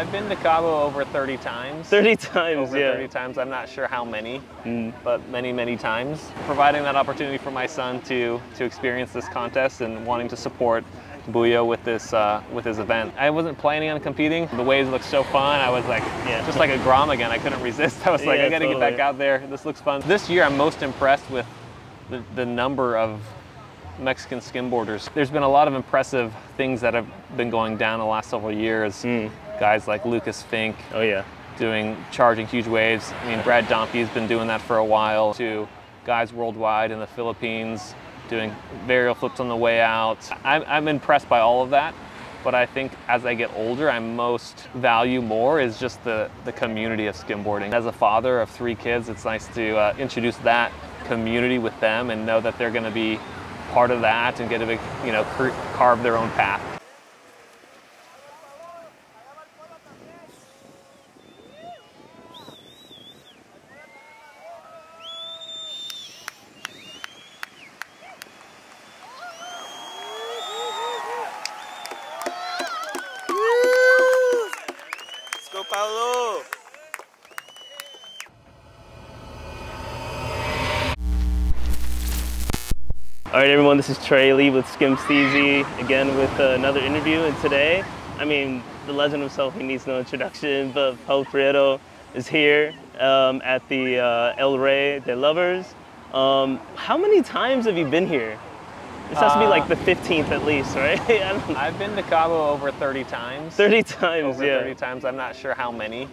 I've been to Cabo over 30 times. 30 times, over yeah. 30 times. I'm not sure how many, but many, many times. Providing that opportunity for my son to experience this contest and wanting to support Buyo with his event. I wasn't planning on competing. The waves looked so fun. I was like, just like a Grom again. I couldn't resist. I was like, I gotta get back out there. This looks fun. This year, I'm most impressed with the number of Mexican skimboarders. There's been a lot of impressive things that have been going down the last several years. Guys like Lucas Fink, charging huge waves. I mean, Brad Dompey's been doing that for a while. To guys worldwide in the Philippines doing varial flips on the way out. I'm impressed by all of that, but I think as I get older, I most value more is just the community of skimboarding. As a father of 3 kids, it's nice to introduce that community with them and know that they're going to be part of that and get to, carve their own path. Let's go, Paulo! All right, everyone, this is Trey Lee with Skimmunity, again with another interview. And today, I mean, the legend himself, he needs no introduction, but Paulo Prietto is here at the Rey de Lovers. How many times have you been here? This has to be like the 15th at least, right? I've been to Cabo over 30 times. 30 times, over 30 times. I'm not sure how many,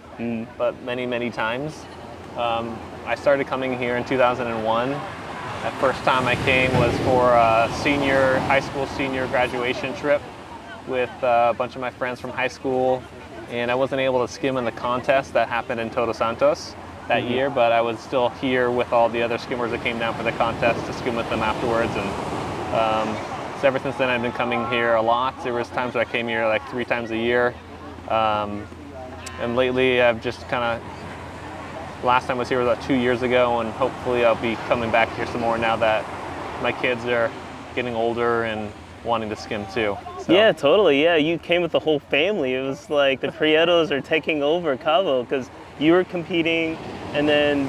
but many, many times. I started coming here in 2001. The first time I came was for a high school senior graduation trip with a bunch of my friends from high school, and I wasn't able to skim in the contest that happened in Todos Santos that year, but I was still here with all the other skimmers that came down for the contest to skim with them afterwards. And so ever since then I've been coming here a lot. There was times where I came here like 3 times a year, and lately I've just kind of, last time I was here was about 2 years ago, and hopefully I'll be coming back here some more now that my kids are getting older and wanting to skim too. So. Yeah, totally. Yeah, you came with the whole family. It was like the Priettos are taking over Cabo because you were competing, and then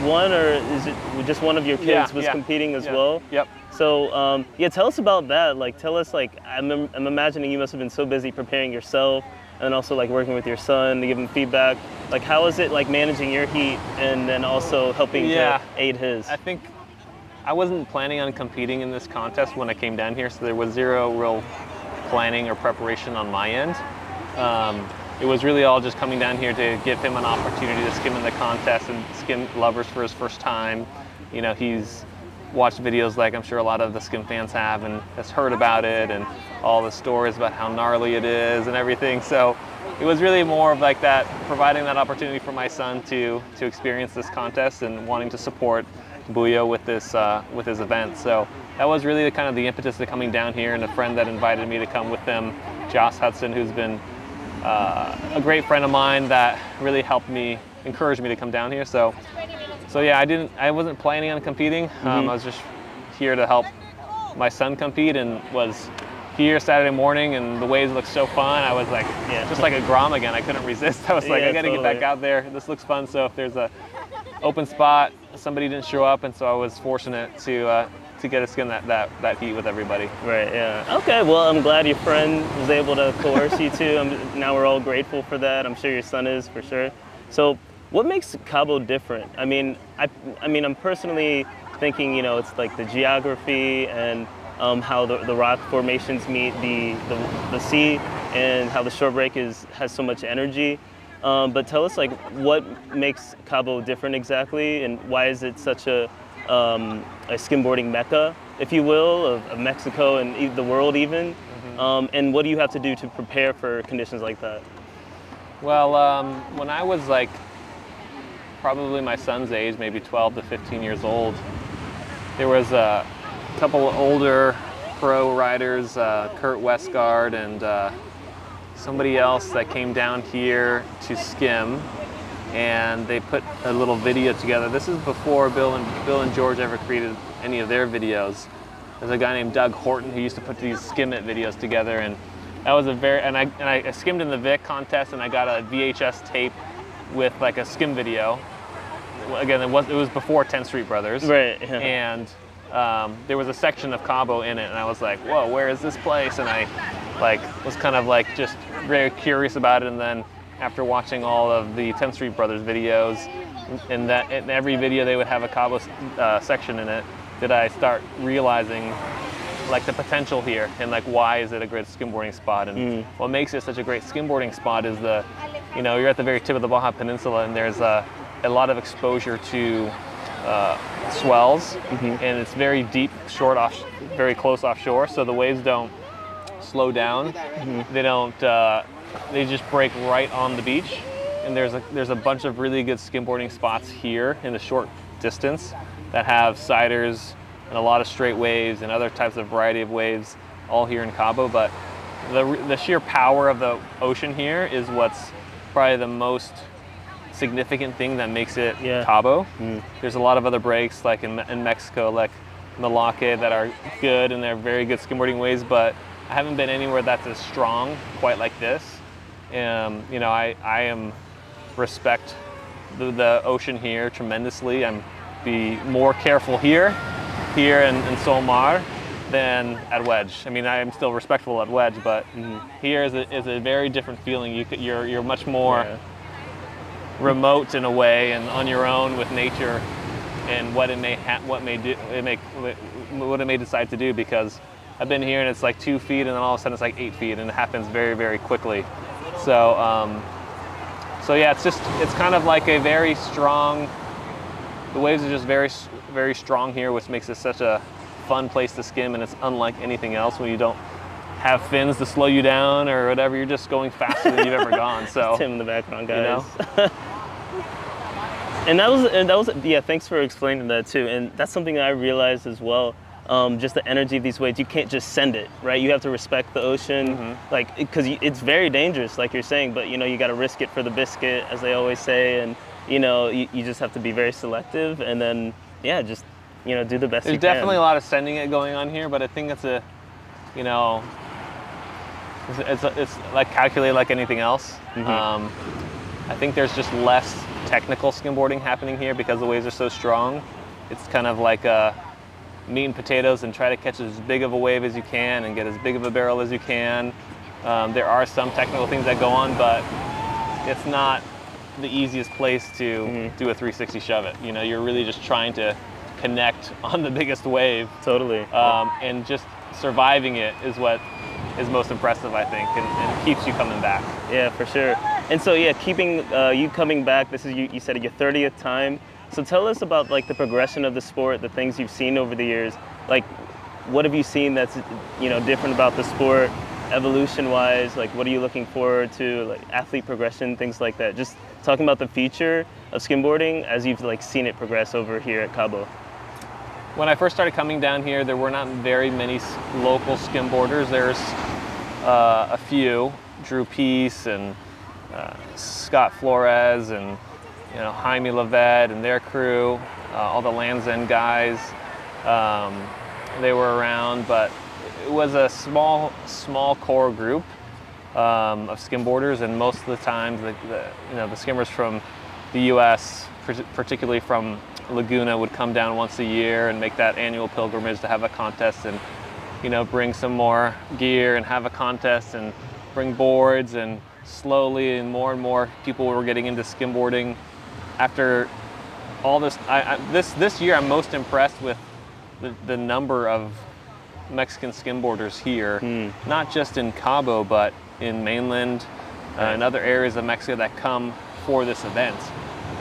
one, or is it just one of your kids was competing as well? Yep. So yeah, tell us about that. Like, tell us, like, I'm imagining you must have been so busy preparing yourself and also like working with your son to give him feedback. Like, how is it like managing your heat and then also helping to aid his? I think I wasn't planning on competing in this contest when I came down here, so there was zero real planning or preparation on my end. It was really all just coming down here to give him an opportunity to skim in the contest and skim lovers for his first time. You know, he's watched videos like I'm sure a lot of the skim fans have and has heard about it and all the stories about how gnarly it is and everything. So it was really more of like that, providing that opportunity for my son to experience this contest and wanting to support Buyo with his event. So that was really kind of the impetus to coming down here, and a friend that invited me to come with them, Josh Hudson, who's been a great friend of mine that really helped me, encouraged me to come down here. So yeah, I wasn't planning on competing. I was just here to help my son compete, and was here Saturday morning, and the waves looked so fun. I was like, just like a Grom again. I couldn't resist. I was like, I gotta get back out there. This looks fun. So if there's a open spot, somebody didn't show up, and so I was fortunate to get to skim that heat with everybody. Right, yeah. Okay, well, I'm glad your friend was able to coerce you too. Now we're all grateful for that. I'm sure your son is, for sure. So what makes Cabo different? I mean, I'm personally thinking, you know, it's like the geography and how the rock formations meet the sea, and how the shore break has so much energy. But tell us, like, what makes Cabo different exactly, and why is it such a skimboarding mecca, if you will, of Mexico and the world even? And what do you have to do to prepare for conditions like that? Well, when I was like probably my son's age, maybe 12 to 15 years old, there was a couple of older pro riders, Kurt Westgard and somebody else, that came down here to skim, and they put a little video together. This is before Bill and George ever created any of their videos. There's a guy named Doug Horton who used to put these Skim It videos together, and That was and I skimmed in the Vic contest, and I got a VHS tape with like a skim video. Again, it was before 10th Street Brothers. Right. Yeah. And there was a section of Cabo in it, and I was like, whoa, where is this place? And I was kind of like just very curious about it. And then after watching all of the 10th Street Brothers videos, and in every video they would have a Cabo section in it, did I start realizing like the potential here, and like why is it a great skimboarding spot, and what makes it such a great skimboarding spot is you're at the very tip of the Baja Peninsula, and there's a lot of exposure to swells, and it's very deep, very close offshore, so the waves don't slow down. They don't. They just break right on the beach, and there's a bunch of really good skimboarding spots here in the short distance that have siders and a lot of straight waves and other types of variety of waves, all here in Cabo. But the sheer power of the ocean here is what's probably the most significant thing that makes it Cabo. There's a lot of other breaks like in Mexico, like Malaque, that are good, and they're very good skimboarding waves, but I haven't been anywhere that's as strong quite like this. I respect the ocean here tremendously. I'm be more careful here in Solmar than at Wedge. I mean, I am still respectful at Wedge, but here is a very different feeling. You're much more remote in a way, and on your own with nature, and what it may decide to do. Because I've been here and it's like 2 feet, and then all of a sudden it's like 8 feet, and it happens very, very quickly. So yeah, it's kind of like a very strong. The waves are just very, very strong here, which makes it such a fun place to skim, and it's unlike anything else when you don't have fins to slow you down or whatever. You're just going faster than you've ever gone. So Tim in the background, guys. You know? And that was yeah. Thanks for explaining that too. And that's something that I realized as well. Just the energy of these waves, you can't just send it, right? You have to respect the ocean, because it's very dangerous, like you're saying. But you got to risk it for the biscuit, as they always say, and you just have to be very selective, and then just do the best you can. There's definitely a lot of sending it going on here, but I think it's it's like calculated like anything else. I think there's just less technical skimboarding happening here because the waves are so strong. It's kind of like meat and potatoes, and try to catch as big of a wave as you can and get as big of a barrel as you can. There are some technical things that go on, but it's not the easiest place to do a 360 shove it. You're really just trying to connect on the biggest wave. Totally. And just surviving it is what is most impressive, I think, and keeps you coming back. Yeah, for sure. And so keeping you coming back, this is you said your 30th time. So tell us about like the progression of the sport, the things you've seen over the years. Like, what have you seen that's different about the sport, evolution-wise? Like, what are you looking forward to? Like athlete progression, things like that. Just talking about the future of skimboarding as you've like seen it progress over here at Cabo. When I first started coming down here, there were not very many local skimboarders. There's a few, Drew Peace and Scott Flores and Jaime Levet and their crew, all the Land's End guys. They were around, but it was a small core group of skimboarders, and most of the times the skimmers from the U.S., particularly from Laguna, would come down once a year and make that annual pilgrimage to have a contest and bring some more gear and have a contest and bring boards, and slowly and more people were getting into skimboarding. After all this, this year I'm most impressed with the number of Mexican skimboarders here, not just in Cabo, but in mainland and other areas of Mexico that come for this event,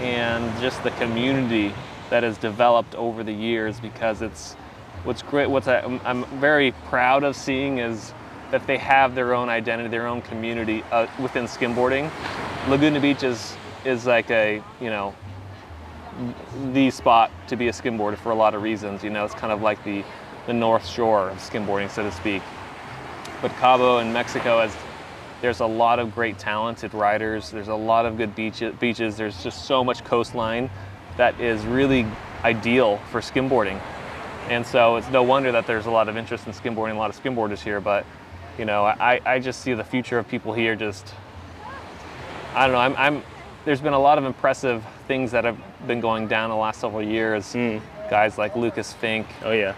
and just the community that has developed over the years. Because it's what's great, I'm very proud of seeing is that they have their own identity, their own community within skimboarding. Laguna Beach is like the spot to be a skimboarder for a lot of reasons. It's kind of like the North Shore of skimboarding, so to speak. But Cabo in Mexico, there's a lot of great talented riders. There's a lot of good beaches. There's just so much coastline that is really ideal for skimboarding. And so it's no wonder that there's a lot of interest in skimboarding, a lot of skimboarders here. But you know, I just see the future of people here just, I don't know, there's been a lot of impressive things that have been going down the last several years. Guys like Lucas Fink. Oh yeah.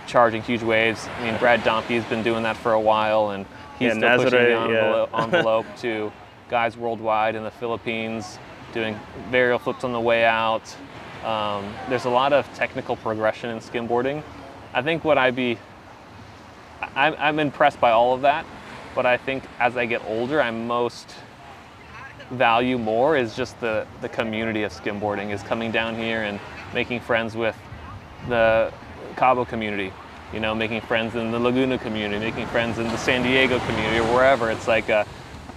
Charging huge waves. I mean, Brad Dompey's been doing that for a while, and he's still pushing the envelope to guys worldwide in the Philippines, doing varial flips on the way out. There's a lot of technical progression in skimboarding. I think I'm impressed by all of that, but I think as I get older, I most value more is just the community of skimboarding, is coming down here and making friends with the Cabo community, you know, making friends in the Laguna community, making friends in the San Diego community, or wherever. It's like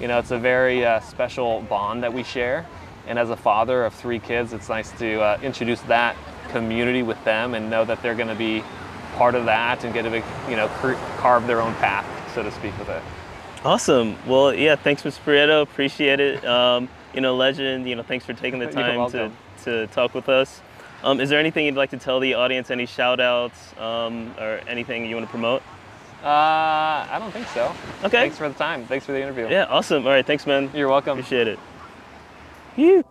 you know, it's a very special bond that we share. And as a father of 3 kids, it's nice to introduce that community with them and know that they're going to be part of that and get to, you know, carve their own path, so to speak, with it. Awesome. Well, yeah, thanks, Mr. Prietto. Appreciate it. You know, legend, you know, thanks for taking the time to talk with us. Is there anything you'd like to tell the audience, any shout outs or anything you want to promote? I don't think so. Okay. Thanks for the time. Thanks for the interview. Yeah, awesome. All right, thanks, man. You're welcome. Appreciate it. Phew.